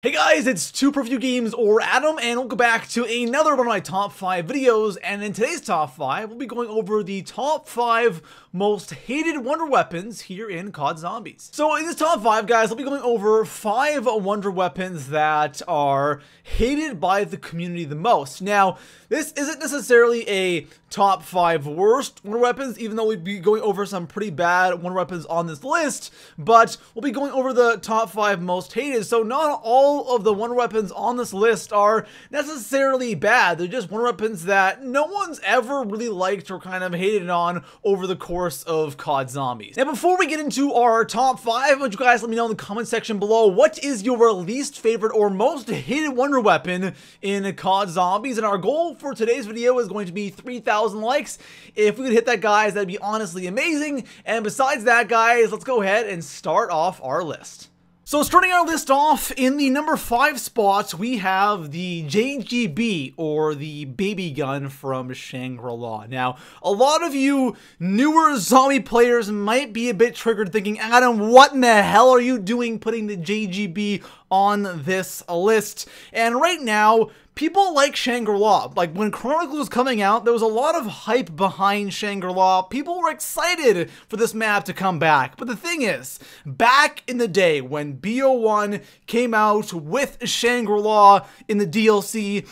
Hey guys, it's 2 Games or Adam, and welcome back to another one of my top 5 videos. And in today's top 5, we'll be going over the top 5 most hated wonder weapons here in COD Zombies. So in this top 5, guys, I'll be going over 5 wonder weapons that are hated by the community the most. Now, this isn't necessarily a top 5 worst wonder weapons, even though we'd be going over some pretty bad wonder weapons on this list, but we'll be going over the top 5 most hated. So not all of the wonder weapons on this list are necessarily bad. They're just wonder weapons that no one's ever really liked or kind of hated on over the course of COD Zombies. Now, before we get into our top 5, would you guys let me know in the comment section below, what is your least favorite or most hated wonder weapon in COD Zombies? And our goal for today's video is going to be 3,000 likes. If we could hit that, guys, that'd be honestly amazing. And besides that, guys, let's go ahead and start off our list. So starting our list off, in the number 5 spot, we have the JGB, or the baby gun from Shangri-La. Now, a lot of you newer zombie players might be a bit triggered thinking, Adam, what in the hell are you doing putting the JGB on this list? And right now, people like Shangri-La. Like, when Chronicles was coming out, there was a lot of hype behind Shangri-La. People were excited for this map to come back. But the thing is, back in the day when BO1 came out with Shangri-La in the DLC,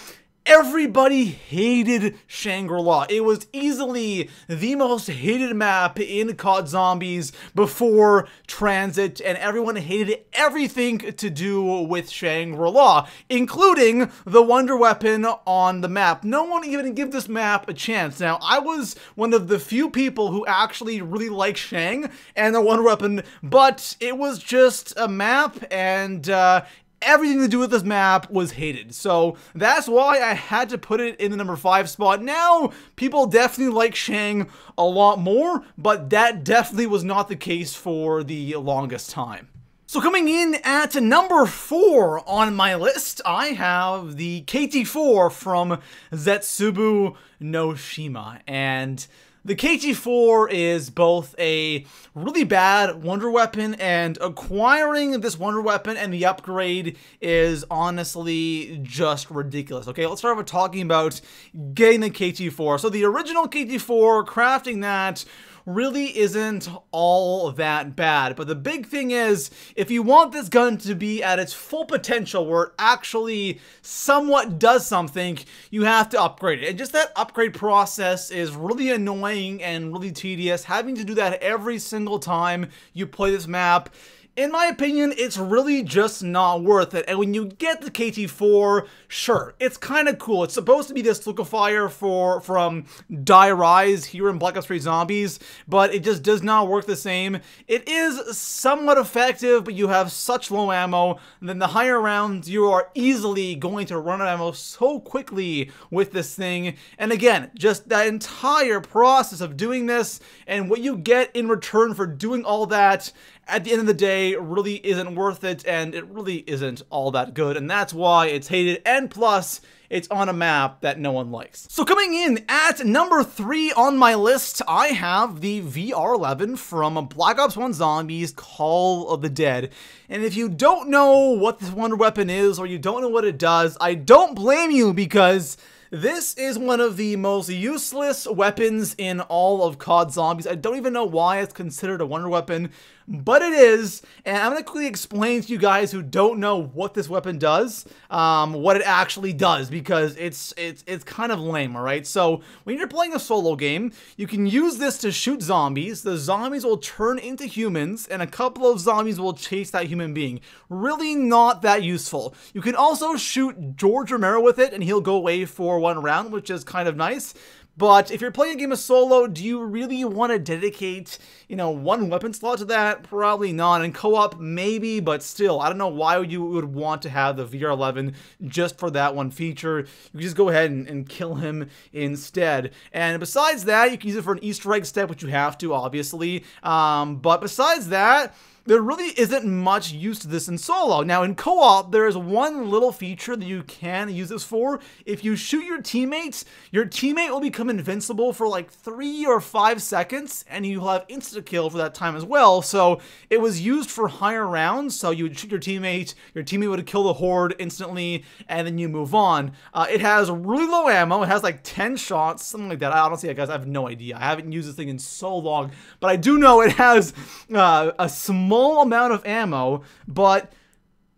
everybody hated Shangri-La. It was easily the most hated map in COD Zombies before Transit, and everyone hated everything to do with Shangri-La, including the wonder weapon on the map. No one even gave this map a chance. Now, I was one of the few people who actually really liked Shang and the wonder weapon, but it was just a map, and everything to do with this map was hated. So that's why I had to put it in the number 5 spot. Now, people definitely like Shang a lot more, but that definitely was not the case for the longest time. So coming in at number 4 on my list, I have the KT-4 from Zetsubu no Shima. And the KT-4 is both a really bad wonder weapon, and acquiring this wonder weapon and the upgrade is honestly just ridiculous. Okay, let's start with talking about getting the KT-4. So the original KT-4, crafting that really isn't all that bad. But the big thing is, if you want this gun to be at its full potential, where it actually somewhat does something, you have to upgrade it. And just that upgrade process is really annoying and really tedious. Having to do that every single time you play this map, in my opinion, it's really just not worth it. And when you get the KT-4, sure, it's kind of cool. It's supposed to be this liquefier from Die Rise here in Black Ops 3 Zombies, but it just does not work the same. It is somewhat effective, but you have such low ammo, and then the higher rounds, you are easily going to run out of ammo so quickly with this thing. And again, just that entire process of doing this, and what you get in return for doing all that, at the end of the day, really isn't worth it, and it really isn't all that good, and that's why it's hated, and plus, it's on a map that no one likes. So coming in at number 3 on my list, I have the VR11 from Black Ops 1 Zombies Call of the Dead. And if you don't know what this wonder weapon is, or you don't know what it does, I don't blame you, because this is one of the most useless weapons in all of COD Zombies. I don't even know why it's considered a wonder weapon, but it is. And I'm going to quickly explain to you guys who don't know what this weapon does, what it actually does, because it's kind of lame, alright? So when you're playing a solo game, you can use this to shoot zombies. The zombies will turn into humans, and a couple of zombies will chase that human being. Really not that useful. You can also shoot George Romero with it, and he'll go away for 1 round, which is kind of nice. But if you're playing a game of solo, do you really want to dedicate, 1 weapon slot to that? Probably not. And co-op, maybe, but still, I don't know why you would want to have the VR11 just for that one feature. You can just go ahead and kill him instead. And besides that, you can use it for an Easter egg step, which you have to, obviously. But besides that, there really isn't much use to this in solo. Now in co-op, there is one little feature that you can use this for. If you shoot your teammate will become invincible for like 3 or 5 seconds, and you'll have insta-kill for that time as well. So it was used for higher rounds, so you would shoot your teammate would kill the horde instantly, and then you move on. It has really low ammo. It has like 10 shots, something like that. Honestly, guys, I have no idea. I haven't used this thing in so long, but I do know it has a small amount of ammo, but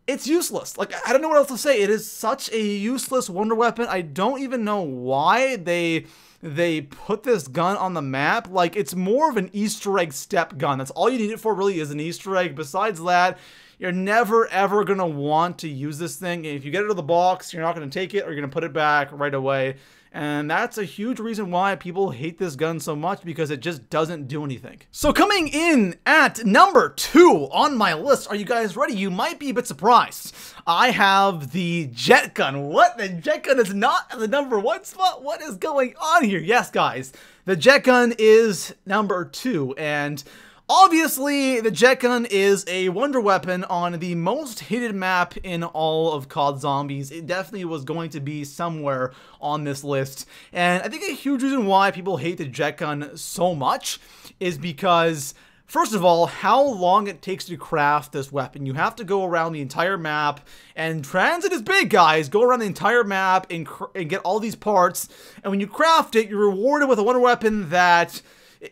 it's useless. Like, I don't know what else to say. It is such a useless wonder weapon. I don't even know why they put this gun on the map. Like, it's more of an Easter egg step gun. That's all you need it for, really, is an Easter egg. Besides that, you're never, ever going to want to use this thing. If you get it out of the box, you're not going to take it, or you're going to put it back right away. And that's a huge reason why people hate this gun so much, because it just doesn't do anything. So coming in at number 2 on my list, are you guys ready? You might be a bit surprised. I have the jet gun. What? The jet gun is not at the number 1 spot? What is going on here? Yes, guys, the jet gun is number 2, and obviously, the jet gun is a wonder weapon on the most hated map in all of COD Zombies. It definitely was going to be somewhere on this list. And I think a huge reason why people hate the jet gun so much is because, first of all, how long it takes to craft this weapon. You have to go around the entire map, and transit is big, guys. Go around the entire map and get all these parts. And when you craft it, you're rewarded with a wonder weapon that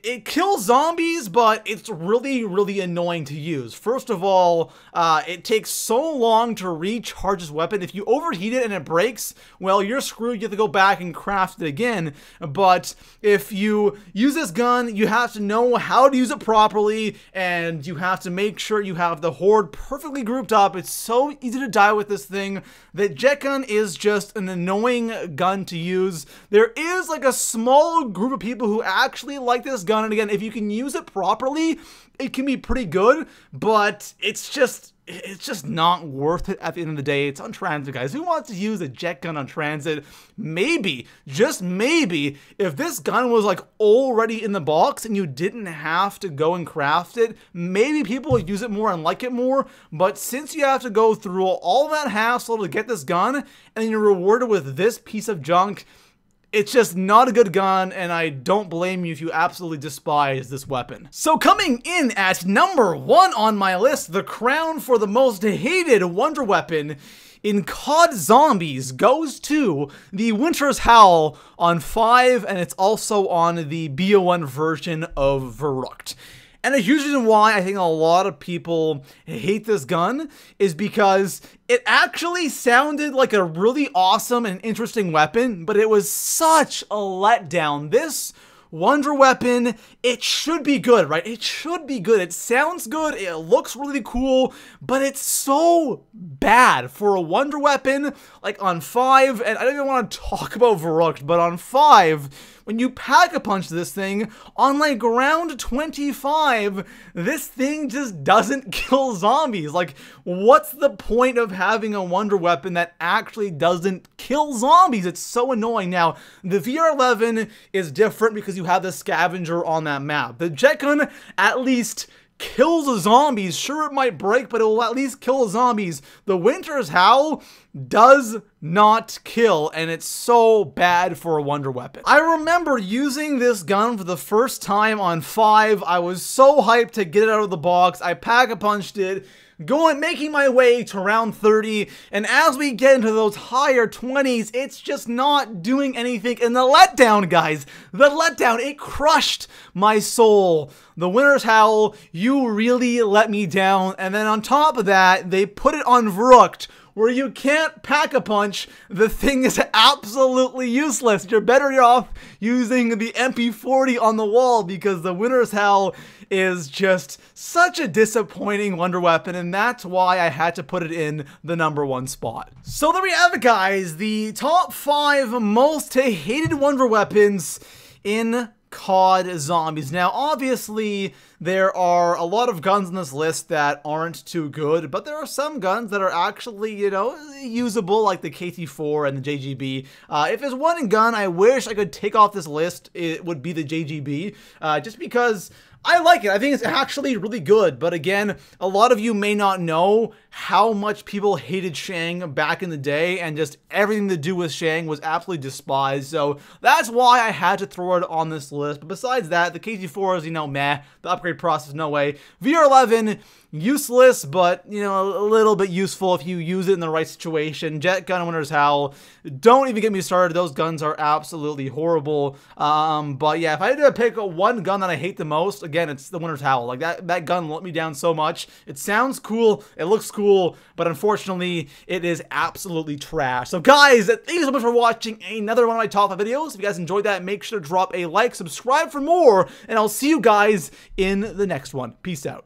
it kills zombies, but it's really, really annoying to use. First of all, it takes so long to recharge this weapon. If you overheat it and it breaks, well, you're screwed. You have to go back and craft it again. But if you use this gun, you have to know how to use it properly, and you have to make sure you have the horde perfectly grouped up. It's so easy to die with this thing. The jet gun is just an annoying gun to use. There is like a small group of people who actually like this gun, and again, if you can use it properly, it can be pretty good, but it's just not worth it at the end of the day. It's on transit, guys. Who wants to use a jet gun on transit? Maybe, just maybe, if this gun was like already in the box and you didn't have to go and craft it, maybe people would use it more and like it more. But since you have to go through all that hassle to get this gun, and then you're rewarded with this piece of junk, it's just not a good gun, and I don't blame you if you absolutely despise this weapon. So coming in at number 1 on my list, the crown for the most hated wonder weapon in COD Zombies goes to the Winter's Howl on 5, and it's also on the BO1 version of Verrückt. And a huge reason why I think a lot of people hate this gun is because it actually sounded like a really awesome and interesting weapon, but it was such a letdown. This wonder weapon, it should be good, right? It should be good. It sounds good. It looks really cool, but it's so bad for a wonder weapon. Like on 5, and I don't even want to talk about Verrückt, but on 5, when you pack-a-punch this thing, on like round 25, this thing just doesn't kill zombies. Like, what's the point of having a wonder weapon that actually doesn't kill zombies? It's so annoying. Now, the VR11 is different because you have the scavenger on that map. The jet gun at least kills the zombies. Sure, it might break, but it will at least kill the zombies. The Winter's Howl does not kill, and it's so bad for a wonder weapon. I remember using this gun for the first time on 5. I was so hyped to get it out of the box. I pack-a-punched it, making my way to round 30, and as we get into those higher 20s, it's just not doing anything. And the letdown, guys, the letdown, it crushed my soul. The Winter's Howl, you really let me down. And then on top of that, they put it on Verrückt, where you can't pack-a-punch. The thing is absolutely useless. You're better off using the MP40 on the wall, because the Winter's Howl is just such a disappointing wonder weapon, and that's why I had to put it in the number 1 spot. So there we have it, guys. The top 5 most hated wonder weapons in COD Zombies. Now, obviously, there are a lot of guns on this list that aren't too good, but there are some guns that are actually, you know, usable, like the KT4 and the JGB. If there's one gun I wish I could take off this list, it would be the JGB, just because I like it. I think it's actually really good, but again, a lot of you may not know how much people hated Shang back in the day, and just everything to do with Shang was absolutely despised, so that's why I had to throw it on this list. But besides that, the KT4 is, you know, meh. The upgrade process, no way. VR11, useless, but, you know, a little bit useful if you use it in the right situation. Jet Gun, Winter's Howl, don't even get me started. Those guns are absolutely horrible. But yeah, if I had to pick one gun that I hate the most, again, it's the Winter's Howl. Like, that gun let me down so much. It sounds cool, it looks cool, but unfortunately, it is absolutely trash. So guys, thank you so much for watching another one of my top 5 videos. If you guys enjoyed that, make sure to drop a like, subscribe for more, and I'll see you guys in the next one. Peace out.